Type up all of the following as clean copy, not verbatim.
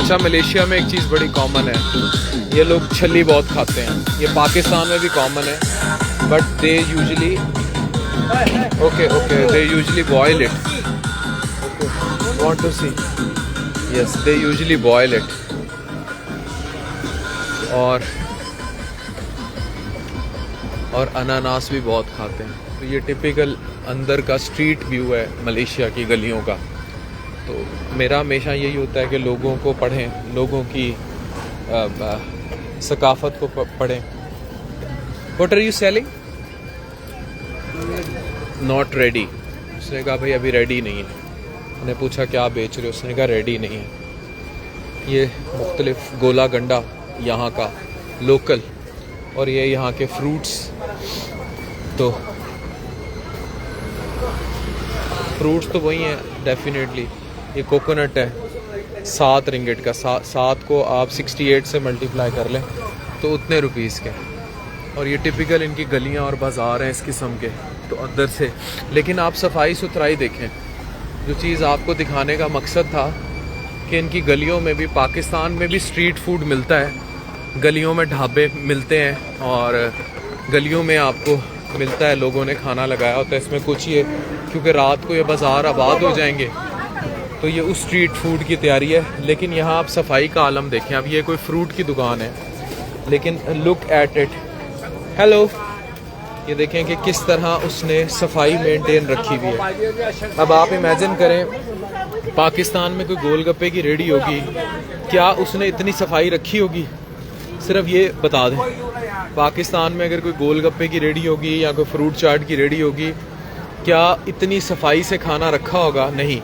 अच्छा, मलेशिया में एक चीज़ बड़ी कॉमन है, ये लोग छली बहुत खाते हैं। ये पाकिस्तान में भी कॉमन है, but they usually they usually boil it. Want to see? Yes, they usually boil it. और अनानास भी बहुत खाते हैं। तो ये टिपिकल अंदर का स्ट्रीट व्यू है मलेशिया की गलियों का। तो मेरा हमेशा यही होता है कि लोगों को पढ़ें, लोगों की सकाफ़त को पढ़ें। What are you selling? Not ready. उसने कहा भाई अभी रेडी नहीं है। मैंने पूछा क्या बेच रहे हो? उसने कहा रेडी नहीं है। ये मुख्तलिफ गोला गंडा यहाँ का लोकल, और ये यहाँ के फ्रूट्स। तो फ्रूट्स तो वही हैं डेफिनेटली। ये कोकोनट है 7 रिंगिट का, 7 को आप 68 से मल्टीप्लाई कर लें तो उतने रुपीस के। और ये टिपिकल इनकी गलियाँ और बाज़ार हैं इस किस्म के। तो अंदर से, लेकिन आप सफाई सुथराई देखें। जो चीज़ आपको दिखाने का मकसद था कि इनकी गलियों में भी, पाकिस्तान में भी स्ट्रीट फूड मिलता है, गलियों में ढाबे मिलते हैं और गलियों में आपको मिलता है, लोगों ने खाना लगाया होता है। इसमें कुछ ये, क्योंकि रात को ये बाज़ार आबाद हो जाएंगे तो ये उस स्ट्रीट फूड की तैयारी है। लेकिन यहाँ आप सफाई का आलम देखें। अब ये कोई फ्रूट की दुकान है, लेकिन लुक एट इट। हेलो, ये देखें कि किस तरह उसने सफाई मेंटेन रखी हुई है। अब आप इमेजिन करें पाकिस्तान में कोई गोलगप्पे की रेडी होगी, क्या उसने इतनी सफाई रखी होगी? सिर्फ ये बता दें, पाकिस्तान में अगर कोई गोलगप्पे की रेडी होगी या कोई फ्रूट चाट की रेडी होगी, क्या इतनी सफाई से खाना रखा होगा? नहीं।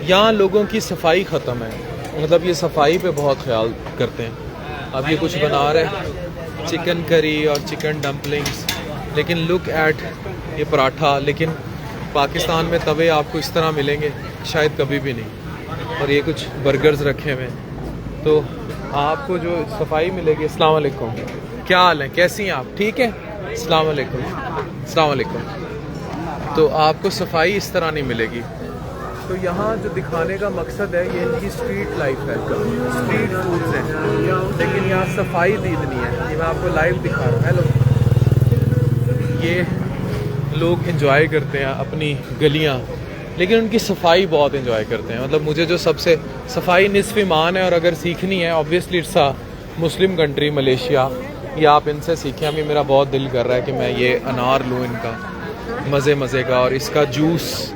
यहाँ लोगों की सफाई ख़त्म है, मतलब ये सफाई पे बहुत ख्याल करते हैं। अब ये कुछ बना रहे हैं, चिकन करी और चिकन डम्पलिंग्स। लेकिन लुक एट ये पराठा। लेकिन पाकिस्तान में तवे आपको इस तरह मिलेंगे शायद कभी भी नहीं। और ये कुछ बर्गर्स रखे हुए हैं। तो आपको जो सफाई मिलेगी। अस्सलाम वालेकुम, क्या हाल है, कैसी हैं आप? ठीक है, अस्सलाम वालेकुम। अस्सलाम वालेकुम। तो आपको सफाई इस तरह नहीं मिलेगी। तो यहाँ जो दिखाने का मकसद है, ये इनकी स्ट्रीट लाइफ है, स्ट्रीट फूड्स हैं, लेकिन यहाँ सफाई भी इतनी है। ये मैं आपको लाइव दिखा रहा हूँ। हेलो, ये लोग एंजॉय करते हैं अपनी गलियाँ, लेकिन उनकी सफाई बहुत एंजॉय करते हैं। मतलब मुझे जो सबसे, सफाई निस्फ़ ईमान है, और अगर सीखनी है obviously it's a Muslim country Malaysia, ये आप इनसे सीखें। अभी मेरा बहुत दिल कर रहा है कि मैं ये अनार लूँ इनका, मज़े का। और इसका जूस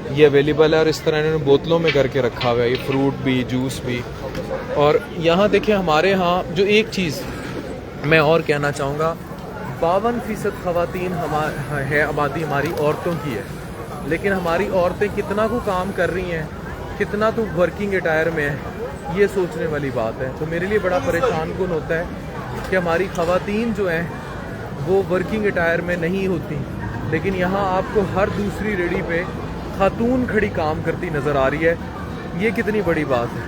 ये अवेलेबल है, और इस तरह इन्होंने बोतलों में करके रखा हुआ है, ये फ्रूट भी, जूस भी। और यहाँ देखिए हमारे यहाँ जो एक चीज़ मैं और कहना चाहूँगा, 52% ख़वातीन है आबादी हमारी औरतों की है। लेकिन हमारी औरतें कितना को काम कर रही हैं, कितना तो वर्किंग अटायर में है, ये सोचने वाली बात है। तो मेरे लिए बड़ा परेशान कुन होता है कि हमारी ख़वातीन जो हैं वो वर्किंग अटायर में नहीं होती, लेकिन यहाँ आपको हर दूसरी रेडी पे खातून खड़ी काम करती नज़र आ रही है। ये कितनी बड़ी बात है,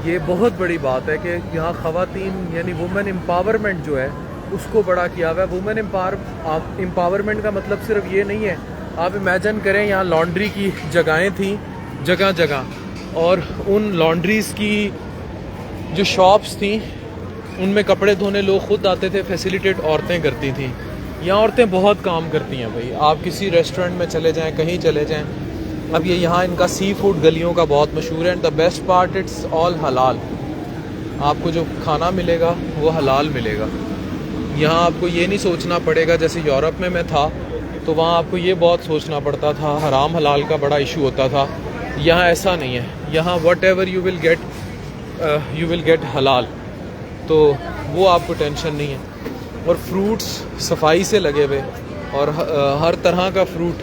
ये बहुत बड़ी बात है कि यहाँ ख़वातीन यानी वुमेन एम्पावरमेंट जो है उसको बड़ा किया हुआ है। वुमेन एम्पावरमेंट का मतलब सिर्फ ये नहीं है। आप इमेजिन करें, यहाँ लॉन्ड्री की जगहें थी जगह जगह, और उन लॉन्ड्रीज़ की जो शॉप्स थी उनमें कपड़े धोने लोग ख़ुद आते थे, फैसिलिटेट औरतें करती थी। यहाँ औरतें बहुत काम करती हैं भाई। आप किसी रेस्टोरेंट में चले जाएं, कहीं चले जाएं। अब ये यहाँ इनका सी फूड गलियों का बहुत मशहूर है। And the best part, it's all हलाल। आपको जो खाना मिलेगा वो हलाल मिलेगा। यहाँ आपको ये नहीं सोचना पड़ेगा, जैसे यूरोप में मैं था तो वहाँ आपको ये बहुत सोचना पड़ता था, हराम हलाल का बड़ा इशू होता था। यहाँ ऐसा नहीं है। यहाँ what ever you will get हलाल, तो वो आपको टेंशन नहीं है। और फ्रूट्स सफाई से लगे हुए, और हर तरह का फ्रूट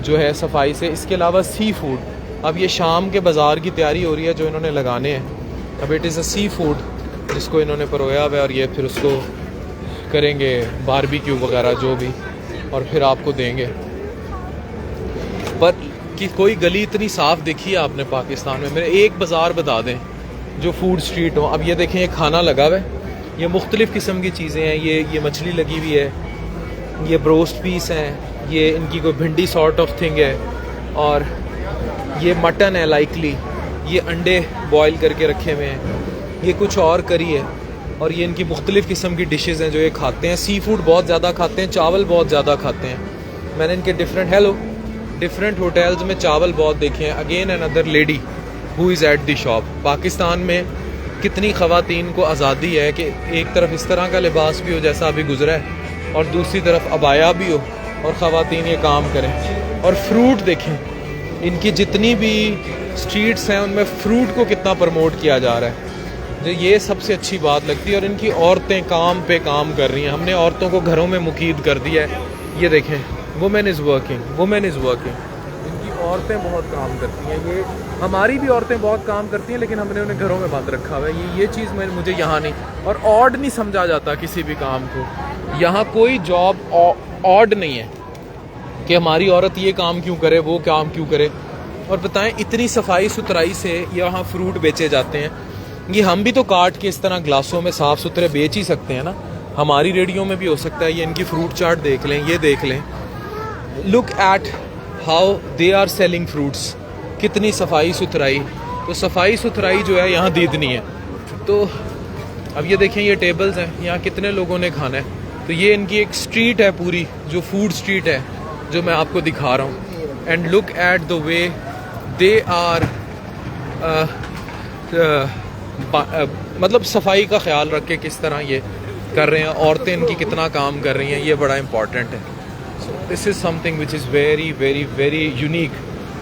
जो है सफाई से। इसके अलावा सी फूड, अब ये शाम के बाज़ार की तैयारी हो रही है जो इन्होंने लगाने हैं। अब it is a seafood जिसको इन्होंने परोया हुआ है, और ये फिर उसको करेंगे बारबेक्यू वगैरह जो भी, और फिर आपको देंगे। पर कि कोई गली इतनी साफ़ देखी है आपने पाकिस्तान में? मेरे एक बाज़ार बता दें जो फूड स्ट्रीट हो। अब ये देखें, ये खाना लगा हुआ है, ये मुख्तलिफ़ किस्म की चीज़ें हैं। ये मछली लगी हुई है, ये ब्रोस्ट पीस हैं, ये इनकी कोई भिंडी सॉर्ट ऑफ थिंग है, और ये मटन है लाइकली, ये अंडे बॉयल करके रखे हुए हैं। ये कुछ और करी है, और ये इनकी मुख्तलिफ़ किस्म की डिशेज़ हैं जो ये खाते हैं। सी फूड बहुत ज़्यादा खाते हैं, चावल बहुत ज़्यादा खाते हैं। मैंने इनके डिफरेंट होटल्स में चावल बहुत देखे हैं। Again another lady who is at the shop. Pakistan में कितनी ख़वातीन को आज़ादी है कि एक तरफ इस तरह का लिबास भी हो जैसा अभी गुजरा है, और दूसरी तरफ अबाया भी हो और ख़वातीन ये काम करें। और फ्रूट देखें, इनकी जितनी भी स्ट्रीट्स हैं उनमें फ्रूट को कितना प्रमोट किया जा रहा है, जो ये सबसे अच्छी बात लगती है। और इनकी औरतें काम पे काम कर रही हैं। हमने औरतों को घरों में मुकीद कर दिया है। ये देखें, वुमेन इज़ वर्किंग। इनकी औरतें बहुत काम करती हैं। ये हमारी भी औरतें बहुत काम करती हैं, लेकिन हमने उन्हें घरों में बंद रखा हुआ है। ये चीज़ मुझे यहाँ नहीं, और ऑड नहीं समझा जाता किसी भी काम को। यहाँ कोई जॉब ऑड नहीं है कि हमारी औरत ये काम क्यों करे, वो काम क्यों करे। और बताएं, इतनी सफाई सुथराई से यहाँ फ्रूट बेचे जाते हैं। ये हम भी तो काट के इस तरह ग्लासों में साफ़ सुथरे बेच ही सकते हैं ना, हमारी रेडियो में भी हो सकता है। ये इनकी फ्रूट चाट देख लें, ये देख लें। Look at how they are selling fruits, कितनी सफाई सुथराई। तो सफाई सुथराई जो है यहाँ दीदनी है। तो अब ये देखें, ये टेबल्स हैं, यहाँ कितने लोगों ने खाना है। तो ये इनकी एक स्ट्रीट है पूरी, जो फूड स्ट्रीट है, जो मैं आपको दिखा रहा हूँ। And look at the way they are मतलब सफाई का ख्याल रख के किस तरह ये कर रहे हैं। औरतें इनकी कितना काम कर रही हैं, ये बड़ा इंपॉर्टेंट है। So this is something which is very very very unique.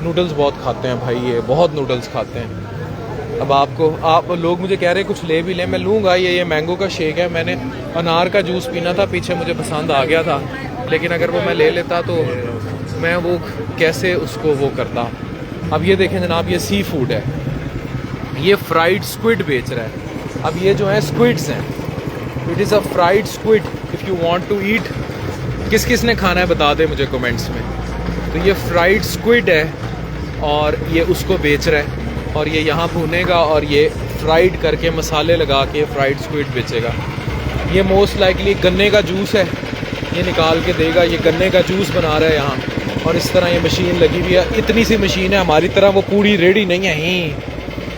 Noodles बहुत खाते हैं भाई, ये बहुत नूडल्स खाते हैं। अब आप लोग मुझे कह रहे हैं कुछ ले भी लें, मैं लूँगा। ये मैंगो का शेक है, मैंने अनार का जूस पीना था पीछे, मुझे पसंद आ गया था, लेकिन अगर वो मैं ले लेता तो मैं वो कैसे उसको वो करता। अब ये देखें जनाब, ये सी फूड है, ये फ्राइड स्क्विड बेच रहा है। अब ये जो है स्क्विड्स हैं, it is a fried squid if you want to eat. किस ने खाना है बता दे मुझे कमेंट्स में। तो ये फ्राइड स्क्विड है और ये उसको बेच रहा है, और ये यहाँ भूनेगा और ये फ्राइड करके मसाले लगा के फ्राइड स्क्विड बेचेगा। ये मोस्ट लाइकली गन्ने का जूस है, ये निकाल के देगा। ये गन्ने का जूस बना रहा है यहाँ, और इस तरह ये मशीन लगी हुई है। इतनी सी मशीन है, हमारी तरह वो पूरी रेडी नहीं है।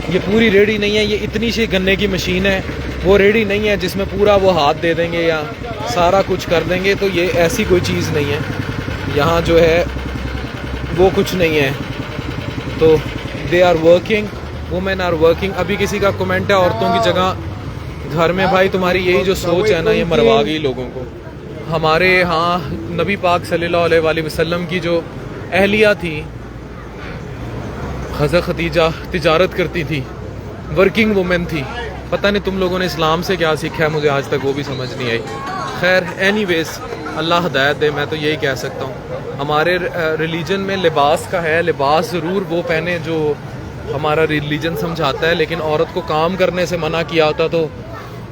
ये पूरी रेडी नहीं है, ये इतनी सी गन्ने की मशीन है, वो रेडी नहीं है जिसमें पूरा वो हाथ दे देंगे या सारा कुछ कर देंगे। तो ये ऐसी कोई चीज़ नहीं है, यहाँ जो है वो कुछ नहीं है। तो they are working, women are working. अभी किसी का कमेंट है औरतों की जगह घर में। भाई तुम्हारी यही जो सोच है ना, ये मरवा गई लोगों को। हमारे यहाँ नबी पाक सल्लल्लाहु अलैहि वसल्लम की जो अहलिया थी, हज़रत खदीजा, तिजारत करती थी, वर्किंग वुमेन थी। पता नहीं तुम लोगों ने इस्लाम से क्या सीखा है, मुझे आज तक वो भी समझ नहीं आई। खैर एनीवेज, अल्लाह हिदायत दे, मैं तो यही कह सकता हूँ। हमारे रिलीजन में लिबास का है, लिबास ज़रूर वो पहने जो हमारा रिलीजन समझाता है, लेकिन औरत को काम करने से मना किया होता। तो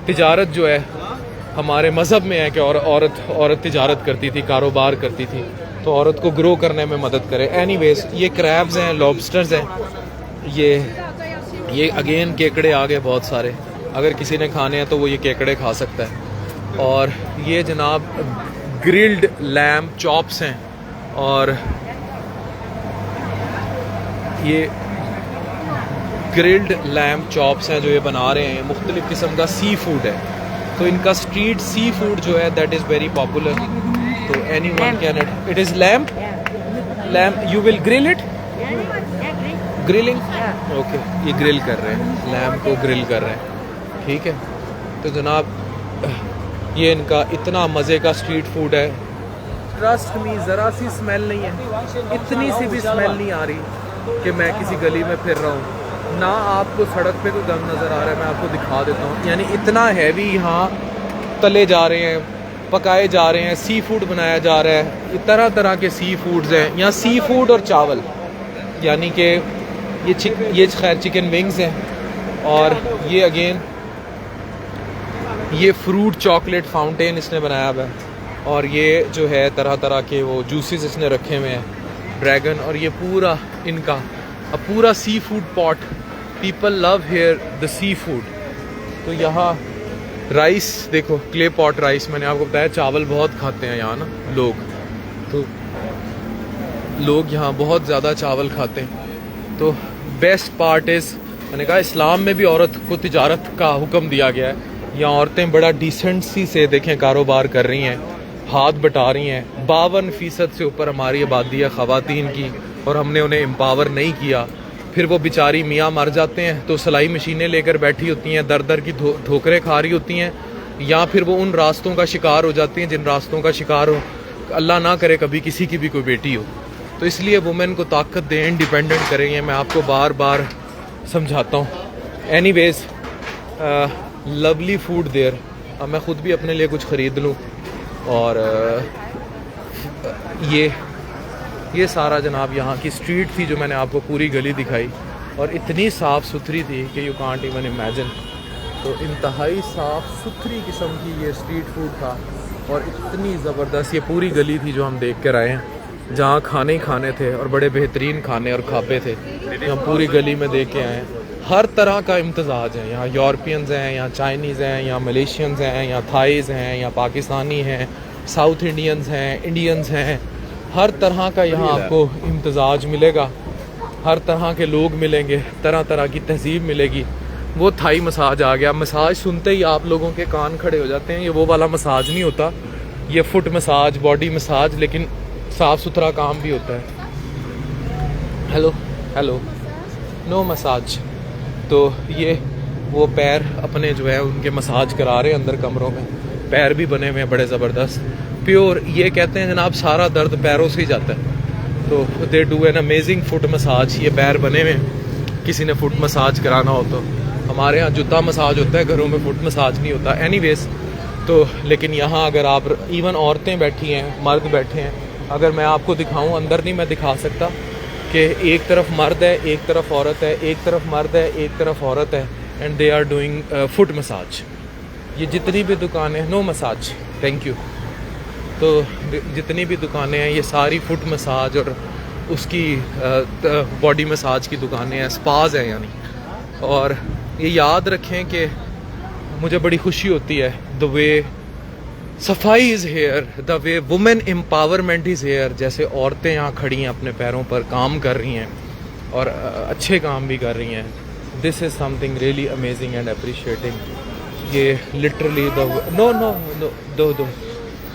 तिजारत जो है हमारे मज़हब में है कि औरत तिजारत करती थी, कारोबार करती थी, तो औरत को ग्रो करने में मदद करे। एनीवेज, ये क्रैब्स हैं, लॉबस्टर्स हैं, ये अगेन केकड़े आ गए बहुत सारे। अगर किसी ने खाने हैं तो वो ये केकड़े खा सकता है। और ये जनाब ग्रिल्ड लैम्ब चॉप्स हैं, और ये ग्रिल्ड लैम्ब चॉप्स हैं जो ये बना रहे हैं। मुख्तलिफ़ किस्म का सी फूड है, तो इनका स्ट्रीट सी फूड जो है दैट इज़ वेरी पॉपुलर। तो anyone can it is lamb you will grill it, grilling, okay. ये ग्रिल कर रहे हैं, लैम्ब को ग्रिल कर रहे हैं, ठीक है। तो जनाब ये इनका इतना मज़े का स्ट्रीट फूड है। ट्रस्ट मी, ज़रा सी स्मेल नहीं है, इतनी सी भी स्मेल नहीं आ रही कि मैं किसी गली में फिर रहा हूँ। ना आपको सड़क पे कोई गंद नज़र आ रहा है, मैं आपको दिखा देता हूँ। यानी इतना हैवी यहाँ तले जा रहे हैं, पकाए जा रहे हैं, सी फूड बनाया जा रहा है। ये तरह तरह के सी फूड्स हैं यहाँ, सी फूड और चावल, यानी कि ये खैर चिकन विंग्स हैं। और ये अगेन ये फ्रूट चॉकलेट फाउंटेन इसने बनाया हुआ है, और ये जो है तरह तरह के वो जूसेस इसने रखे हुए हैं, ड्रैगन। और ये पूरा इनका पूरा seafood pot, people love here the seafood. तो यहाँ राइस देखो, क्ले पॉट राइस, मैंने आपको बताया चावल बहुत खाते हैं यहाँ ना लोग, तो लोग यहाँ बहुत ज़्यादा चावल खाते हैं। तो बेस्ट पार्ट इज़ मैंने कहा इस्लाम में भी औरत को तिजारत का हुक्म दिया गया है। यहाँ औरतें बड़ा डिसेंसी से देखें कारोबार कर रही हैं, हाथ बटा रही हैं। 52% से ऊपर हमारी आबादी है ख़वातीन की, और हमने उन्हें एम्पावर नहीं किया। फिर वो बेचारी मियाँ मर जाते हैं तो सिलाई मशीनें लेकर बैठी होती हैं, दर दर की ठोकरें खा रही होती हैं, या फिर वो उन रास्तों का शिकार हो जाती हैं जिन रास्तों का शिकार हो अल्लाह ना करे कभी किसी की भी कोई बेटी हो। तो इसलिए वुमेन को ताकत दें, इंडिपेंडेंट करें, ये मैं आपको बार बार समझाता हूँ। Anyways lovely food there. अब मैं ख़ुद भी अपने लिए कुछ ख़रीद लूँ। और ये सारा जनाब यहाँ की स्ट्रीट थी जो मैंने आपको पूरी गली दिखाई, और इतनी साफ़ सुथरी थी कि यू कांट इवन इमेजिन। तो इंतहाई साफ़ सुथरी किस्म की ये स्ट्रीट फूड था, और इतनी ज़बरदस्त ये पूरी गली थी जो हम देख कर आए हैं, जहाँ खाने ही खाने थे और बड़े बेहतरीन खाने और खापे थे। हम पूरी गली में देख के आए हैं। हर तरह का इम्तज़ाज है यहाँ। यूरोपियंस हैं, यहाँ चाइनीज़ हैं, यहाँ मलेशियंस हैं, यहाँ थाईज़ हैं, यहाँ पाकिस्तानी हैं, साउथ इंडियंस हैं, इंडियंस हैं। हर तरह का यहाँ आपको इम्तज़ाज मिलेगा, हर तरह के लोग मिलेंगे, तरह तरह की तहज़ीब मिलेगी। वो थाई मसाज आ गया। मसाज सुनते ही आप लोगों के कान खड़े हो जाते हैं। ये वो वाला मसाज नहीं होता, ये फुट मसाज, बॉडी मसाज, लेकिन साफ़ सुथरा काम भी होता है। Hello hello, no massage. तो ये वो पैर अपने जो है उनके मसाज करा रहे हैं अंदर कमरों में। पैर भी बने हुए हैं बड़े ज़बरदस्त, प्योर। ये कहते हैं जनाब सारा दर्द पैरों से ही जाता है। तो they do an amazing foot massage. ये पैर बने हुए, किसी ने फुट मसाज कराना हो तो। हमारे यहाँ जूता मसाज होता है, घरों में फुट मसाज नहीं होता। एनीवेज, तो लेकिन यहाँ अगर आप इवन औरतें बैठी हैं, मर्द बैठे हैं, अगर मैं आपको दिखाऊं, अंदर नहीं मैं दिखा सकता कि एक तरफ मर्द है, एक तरफ औरत है, एक तरफ मर्द है, एक तरफ औरत है, and they are doing foot massage. ये जितनी भी दुकानें, नो मसाज, थैंक यू। तो जितनी भी दुकानें हैं ये सारी फुट मसाज और उसकी बॉडी मसाज की दुकानें हैं, स्पाज हैं यानी। और ये याद रखें कि मुझे बड़ी खुशी होती है द वे सफाई is here, the way women empowerment is here. जैसे औरतें यहाँ खड़ी हैं, अपने पैरों पर काम कर रही हैं और अच्छे काम भी कर रही हैं। This is something really amazing and appreciating. ये लिटरली नो नो नो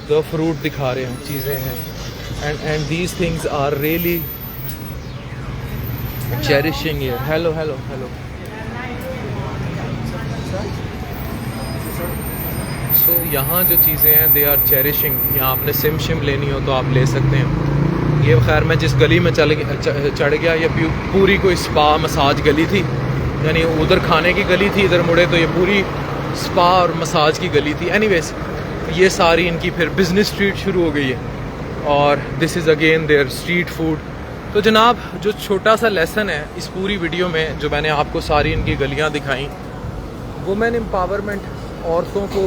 दो फ्रूट दिखा रहे हैं, चीज़ें हैं, and these things are really cherishing here. Hello hello hello. So यहाँ जो चीज़ें हैं दे आर चेरिशिंग। यहाँ आपने सिम शिम लेनी हो तो आप ले सकते हैं। ये खैर मैं जिस गली में चढ़ गया, ये पूरी कोई स्पा मसाज गली थी, यानी उधर खाने की गली थी, इधर मुड़े तो ये पूरी स्पा और मसाज की गली थी। एनीवेज, ये सारी इनकी फिर बिज़नेस स्ट्रीट शुरू हो गई है, और this is again their street food. तो जनाब, जो छोटा सा लेसन है इस पूरी वीडियो में, जो मैंने आपको सारी इनकी गलियाँ दिखाई, वुमेन एम्पावरमेंट, औरतों को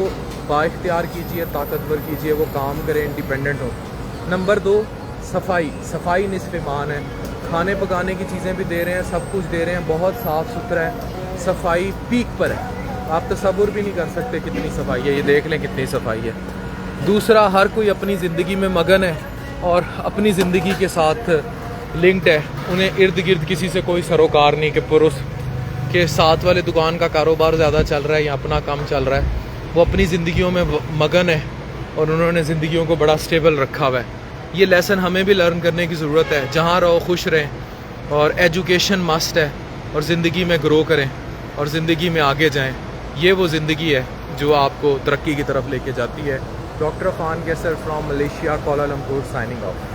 बाइख्तियार कीजिए, ताकतवर कीजिए, वो काम करें, इंडिपेंडेंट हो। नंबर 2, सफाई। सफाई निस्फ़ ईमान है। खाने पकाने की चीज़ें भी दे रहे हैं, सब कुछ दे रहे हैं, बहुत साफ़ सुथरा है, सफाई पीक पर है। आप तसव्वुर भी नहीं कर सकते कितनी सफाई है। ये देख लें कितनी सफाई है। दूसरा, हर कोई अपनी ज़िंदगी में मगन है और अपनी ज़िंदगी के साथ लिंक्ड है। उन्हें इर्द गिर्द किसी से कोई सरोकार नहीं कि पुरुष के साथ वाले दुकान का कारोबार ज़्यादा चल रहा है या अपना काम चल रहा है। वो अपनी ज़िंदगियों में मगन है और उन्होंने ज़िंदगियों को बड़ा स्टेबल रखा हुआ है। ये लेसन हमें भी लर्न करने की ज़रूरत है। जहाँ रहो खुश रहें, और एजुकेशन मस्ट है, और ज़िंदगी में ग्रो करें और ज़िंदगी में आगे जाएं। ये वो ज़िंदगी है जो आपको तरक्की की तरफ लेके जाती है। Doctor Afan Qaiser from Malaysia, Kuala Lumpur, signing of.